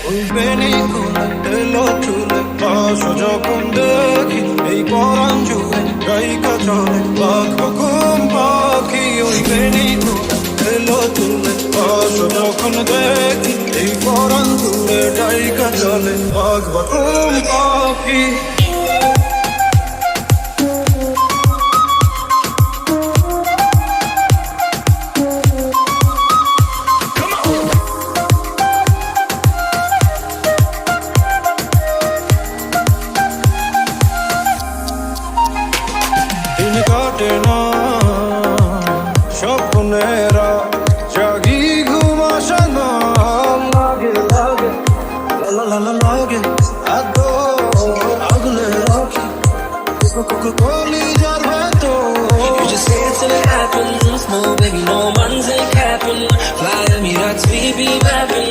ওই বেনি কোলে এলো চুলে পাশ যখন দেখি এই পরাণ জুড়ে গায়িকা চলে বাঘ হুকুম পাখি ওই বেনি কোলে এলো চুলে পাশ যখন দেখি এই পরাণ জুড়ে গায়িকা চলে বাঘ হুকুম পাখি কাটে না স্বপ্নেরা জাগি ঘুমাসা না লাগে লাগে লাগে আদো আগলে রাখি কলিজার ভেতর You just say it till it happens. No, baby, no one's ain't capping. Fly to me, that's we be rapping.